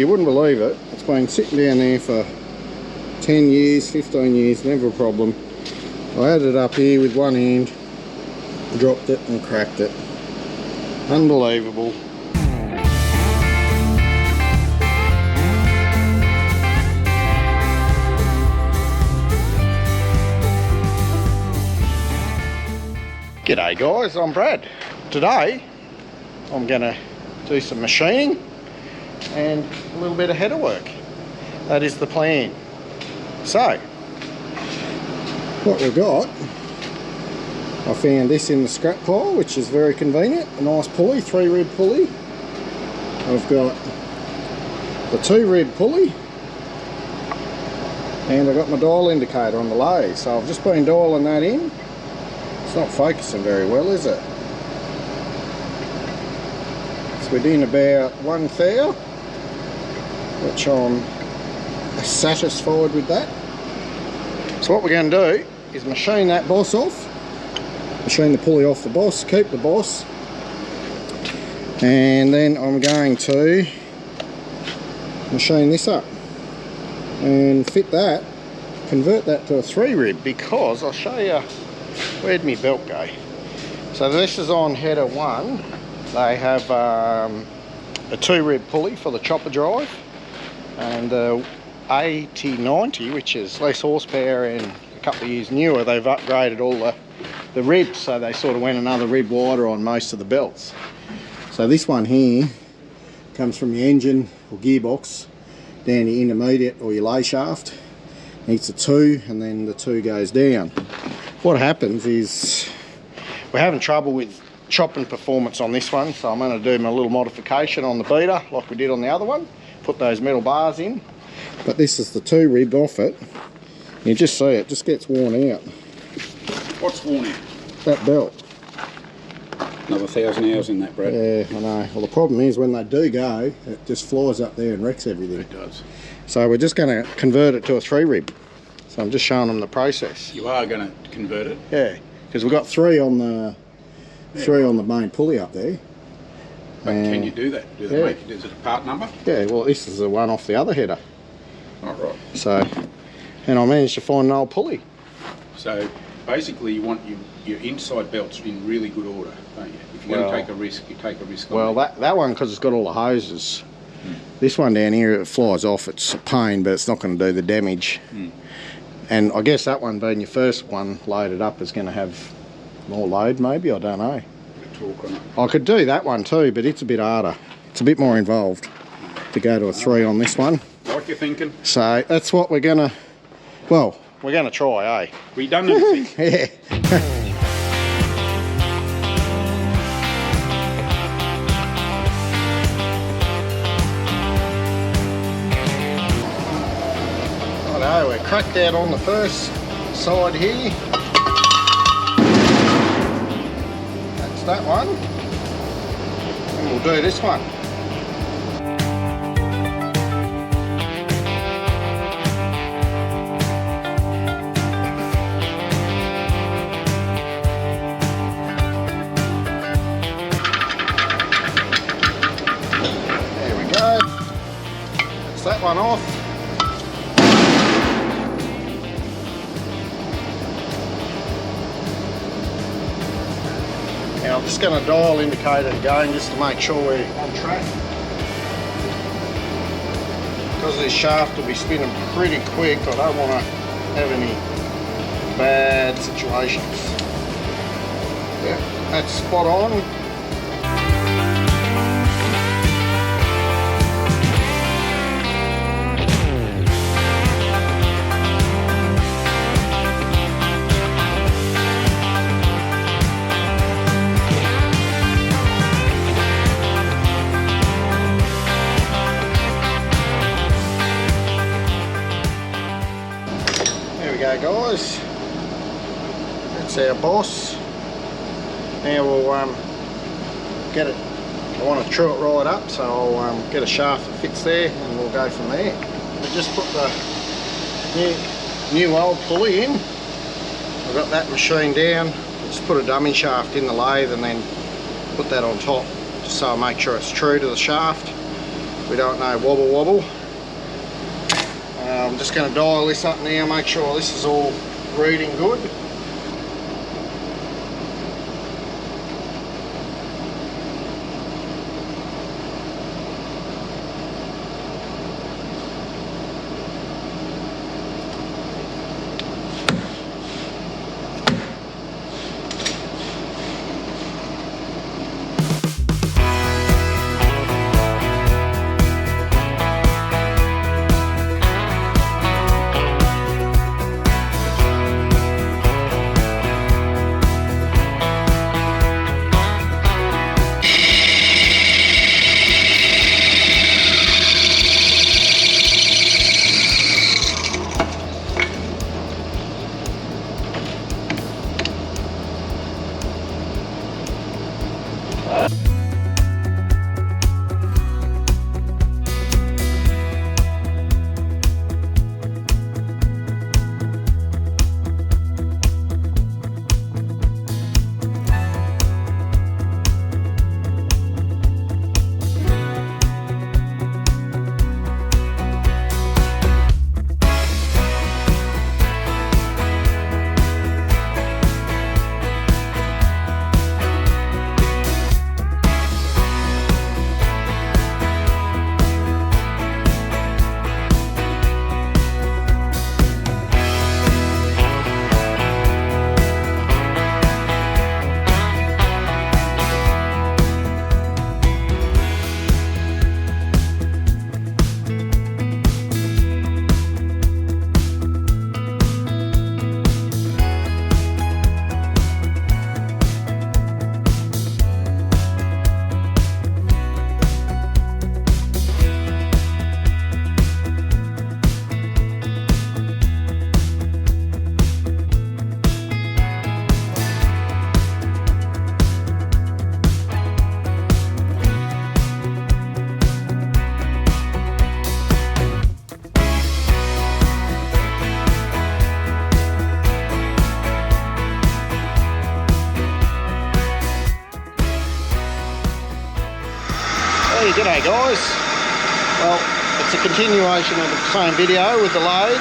You wouldn't believe it, it's been sitting down there for 10 years, 15 years, never a problem. I had it up here with one hand, dropped it and cracked it. Unbelievable. G'day guys, I'm Brad. Today I'm going to do some machining and a little bit of header work. That is the plan. So, what we've got, I found this in the scrap pile, which is very convenient. A nice pulley, 3-rib pulley. I've got the 2-rib pulley, and I've got my dial indicator on the lathe. So I've just been dialing that in. It's not focusing very well, is it? It's within about 1 thou, which I'm satisfied with that. So what we're going to do is machine that boss off, machine the pulley off the boss, keep the boss, and then I'm going to machine this up and fit that, convert that to a 3-rib, because I'll show you where'd my belt go. So this is on header 1. They have a 2-rib pulley for the chopper drive, and the 8090, which is less horsepower and a couple of years newer, they've upgraded all the ribs, so they sort of went another rib wider on most of the belts. So this one here comes from your engine or gearbox down your intermediate or your lay shaft. It's a 2, and then the 2 goes down. What happens is we're having trouble with chopping performance on this one, so I'm going to do my little modification on the beater like we did on the other one, put those metal bars in. But this is the 2-rib off it. You just see it just gets worn out. What's worn out? That belt. Another 1,000 hours in that, Brad. Yeah, I know. Well, the problem is when they do go, it just flies up there and wrecks everything. It does. So we're just going to convert it to a 3-rib. So I'm just showing them the process. You are going to convert it? Yeah, because we've got 3 on the on the main pulley up there. But can you do that? Do they make it? Is it a part number? Yeah, well this is the one off the other header. Oh, right. So, and I managed to find an old pulley. So basically you want your inside belts in really good order, don't you? If you're going to take a risk, you take a risk on well, that one, because it's got all the hoses. This one down here, it flies off. It's a pain, but it's not going to do the damage. And I guess that one being your first one loaded up is going to have more load, maybe, I don't know. Torque on it. I could do that one too, but it's a bit harder. It's a bit more involved to go to a 3 on this one. Like you're thinking? So that's what we're going to, well, we're going to try, eh? Redundancy. Yeah. Righto, we're cracked out on the first side here. That's that one. And we'll do this one. There we go. That's that one off. Now I'm just going to dial indicator again just to make sure we're on track. Because this shaft will be spinning pretty quick, I don't want to have any bad situations. Yeah, that's spot on. Guys, that's our boss. Now we'll get it, I want to true it right up, so I'll get a shaft that fits there and we'll go from there. We just put the new old pulley in. I've got that machined down. Just put a dummy shaft in the lathe and then put that on top, just so I make sure it's true to the shaft. we don't know, wobble wobble. I'm just going to dial this up now, make sure this is all reading good. Hey, g'day guys. Well, it's a continuation of the same video with the lathe.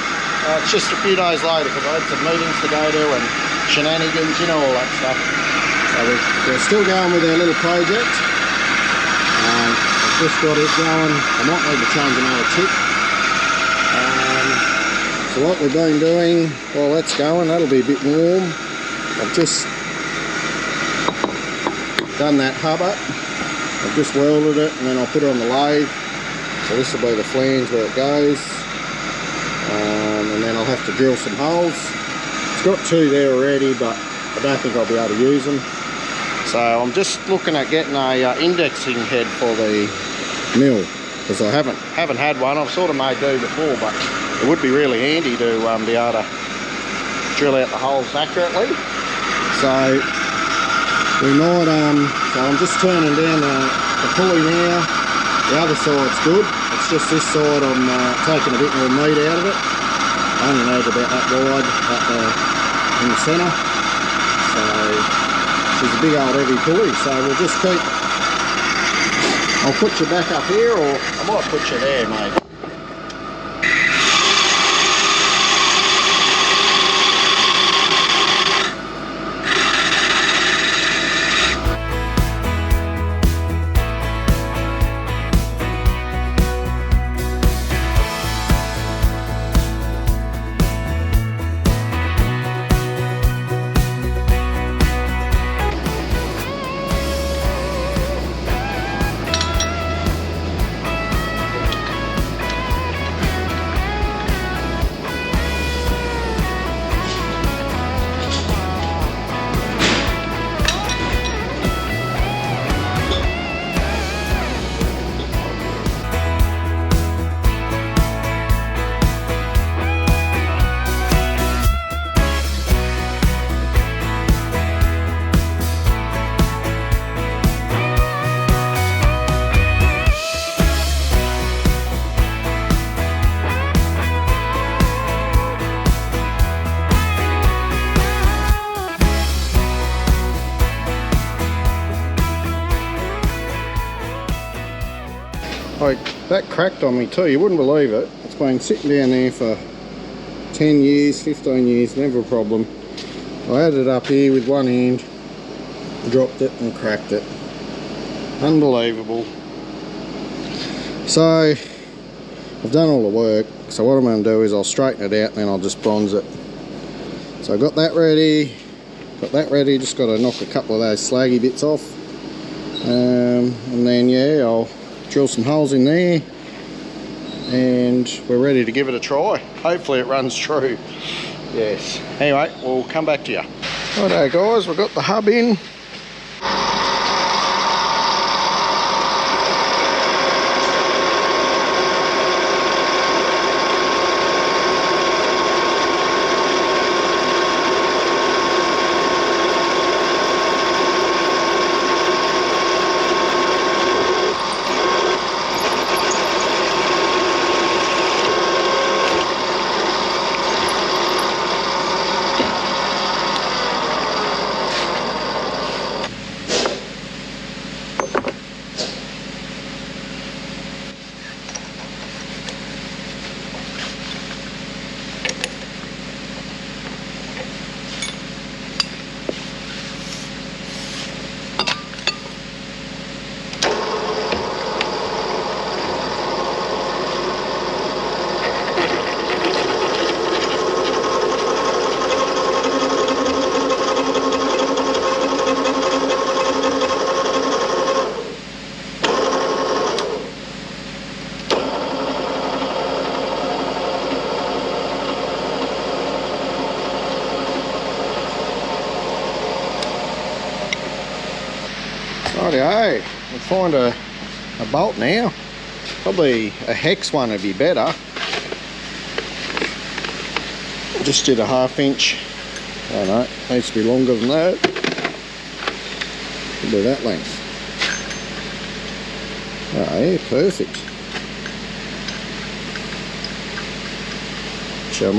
It's just a few days later because I had some meetings to go to and shenanigans, you know, all that stuff. So we're still going with our little project. I've just got it going. I might need to change another tip. So what we've been doing while that's going, that'll be a bit warm. I've just done that hub up. I've just welded it and then I'll put it on the lathe. So this will be the flange where it goes. And then I'll have to drill some holes. It's got two there already, but I don't think I'll be able to use them. So I'm just looking at getting a indexing head for the mill, because I haven't had one. I've sort of made do before, but it would be really handy to be able to drill out the holes accurately. So we might, so I'm just turning down the pulley now. The other side's good. It's just this side I'm taking a bit more meat out of it. I only need about that wide in the centre. So she's a big old heavy pulley. So we'll just keep, I'll put you back up here, or I might put you there, mate. that cracked on me too, you wouldn't believe it. It's been sitting down there for 10 years, 15 years, never a problem. I had it up here with one hand, dropped it and cracked it. Unbelievable. So I've done all the work, so what I'm going to do is I'll straighten it out and then I'll just bronze it. So I got that ready, just got to knock a couple of those slaggy bits off, and then yeah, I'll drill some holes in there and we're ready to give it a try. Hopefully it runs true. Yes. Anyway, we'll come back to you. Righto guys, we've got the hub in. Rightio, we'll find a bolt now. Probably a hex one would be better. Just did a 1/2 inch. I don't know, needs to be longer than that. Could be that length. Oh yeah, perfect. So I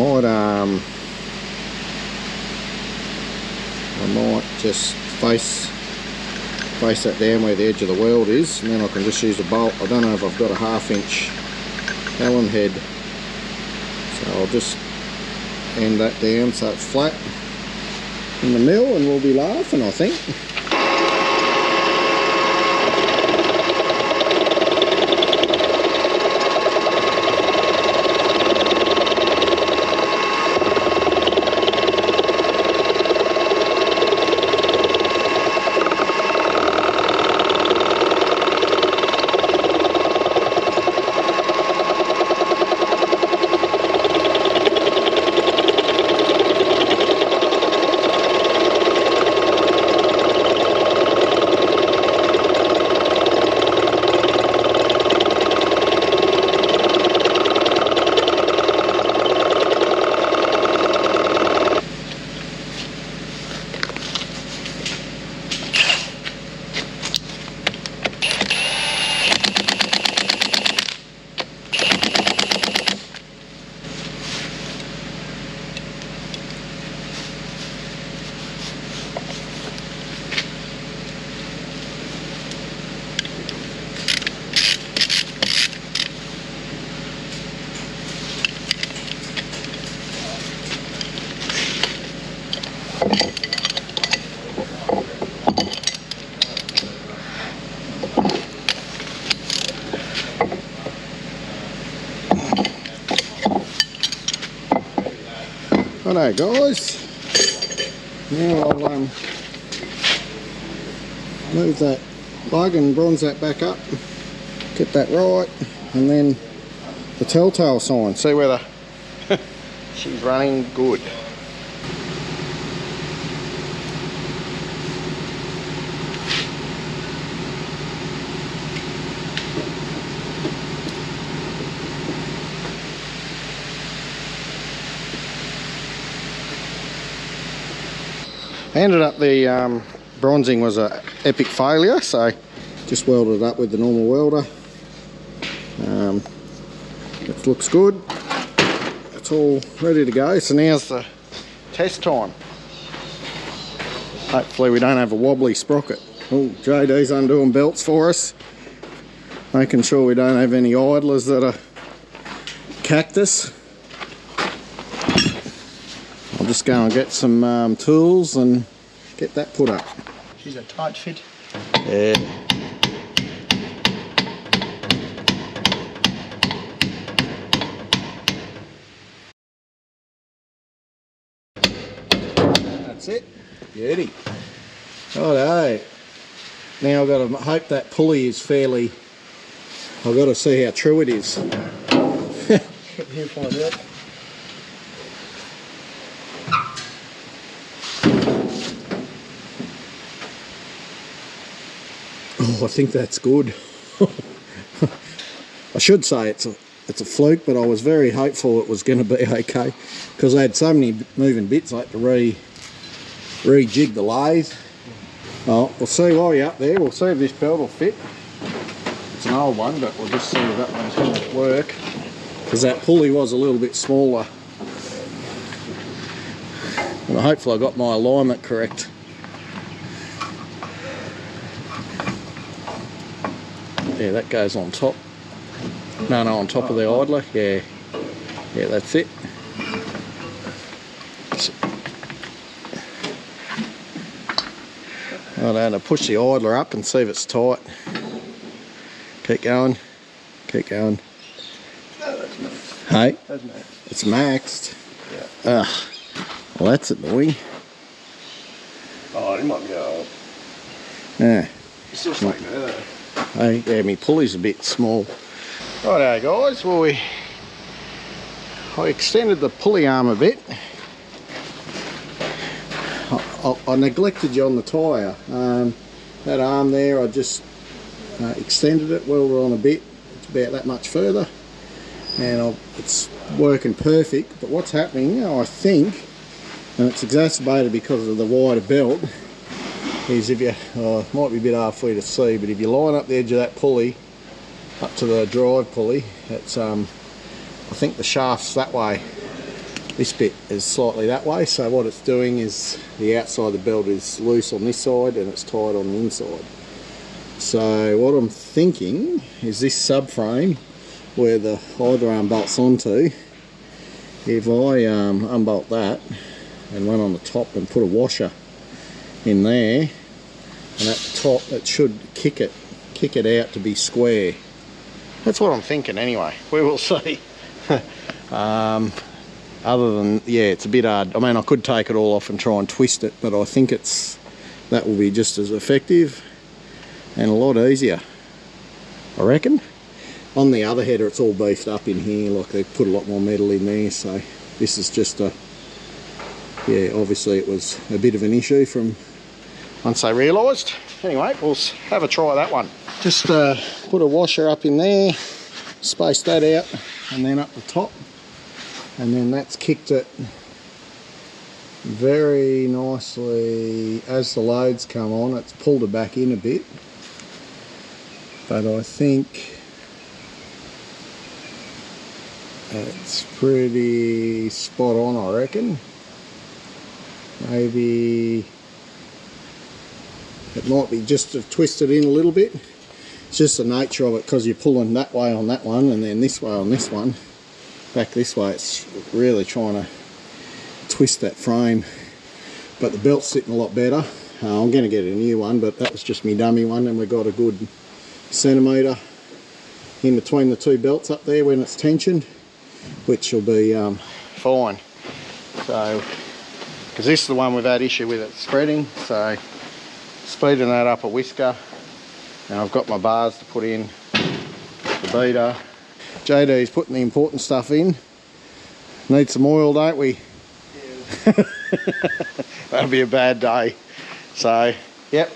might just face that down where the edge of the weld is, and then I can just use a bolt. I don't know if I've got a 1/2 inch Allen head, so I'll just end that down so it's flat in the mill and we'll be laughing, I think. Righto guys, now I'll move that plug and bronze that back up, get that right, and then the telltale sign, see whether she's running good. I ended up the bronzing was an epic failure, so just welded it up with the normal welder. It looks good. It's all ready to go. So now's the test time. Hopefully we don't have a wobbly sprocket. Oh, JD's undoing belts for us. Making sure we don't have any idlers that are cactus. I'll just go and get some tools and get that put up. She's a tight fit. Yeah. That's it. Beauty. Righto. Now I've got to hope that pulley is fairly... I've got to see how true it is. You find out. Oh, I think that's good. I should say it's a fluke, but I was very hopeful it was going to be okay because I had so many moving bits. I had to rejig the lathe. Oh, we'll see while you're up there. We'll see if this belt will fit. It's an old one, but we'll just see if that one's going to work because that pulley was a little bit smaller. And hopefully I got my alignment correct. Yeah, that goes on top. No, on top of the idler. Yeah, yeah, that's it. I'm going to push the idler up and see if it's tight. Keep going. Keep going. No, that's maxed. Hey? That's maxed. It's maxed. Yeah. Well, that's annoying. Oh, it might go up. Yeah. It's still like that. Hey, yeah, my pulley's a bit small. Righto, guys. Well, I extended the pulley arm a bit. I neglected you on the tyre. That arm there, I just extended it, welded on a bit. It's about that much further, and it's working perfect. But what's happening, I think, and it's exacerbated because of the wider belt, is if you, it might be a bit hard for you to see, but if you line up the edge of that pulley up to the drive pulley, it's I think the shaft's that way. This bit is slightly that way, so what it's doing is the outside of the belt is loose on this side and it's tight on the inside. So what I'm thinking is this subframe where the idler arm bolts onto, if I unbolt that and run on the top and put a washer in there, and at the top it should kick it out to be square. That's what I'm thinking anyway. We will see. Other than, yeah, it's a bit hard. I mean, I could take it all off and try and twist it, but I think that will be just as effective and a lot easier, I reckon. On the other header, it's all beefed up in here, like they've put a lot more metal in there, so this is just yeah, obviously it was a bit of an issue from once they realised. Anyway, we'll have a try of that one. Just put a washer up in there, space that out, and then up the top. And then that's kicked it very nicely. As the loads come on, it's pulled it back in a bit. But I think it's pretty spot on, I reckon. Maybe it might be just to twist it in a little bit. It's just the nature of it, because you're pulling that way on that one and then this way on this one. Back this way, it's really trying to twist that frame, but the belt's sitting a lot better. I'm going to get a new one, but that was just my dummy one, and we've got a good centimetre in between the two belts up there when it's tensioned, which will be fine. So, because this is the one we've had issue with it spreading, so speeding that up a whisker. Now I've got my bars to put in, the beater. JD's putting the important stuff in. Need some oil, don't we? Yeah. That'll be a bad day. So, yep,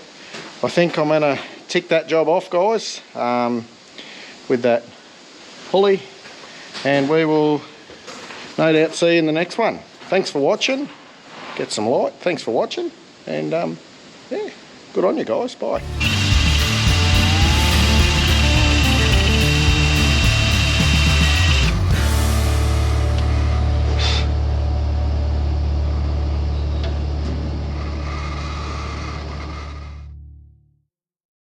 I think I'm gonna tick that job off, guys, with that pulley, and we will no doubt see you in the next one. Thanks for watching. Get some light. Thanks for watching, and yeah, good on you guys. Bye.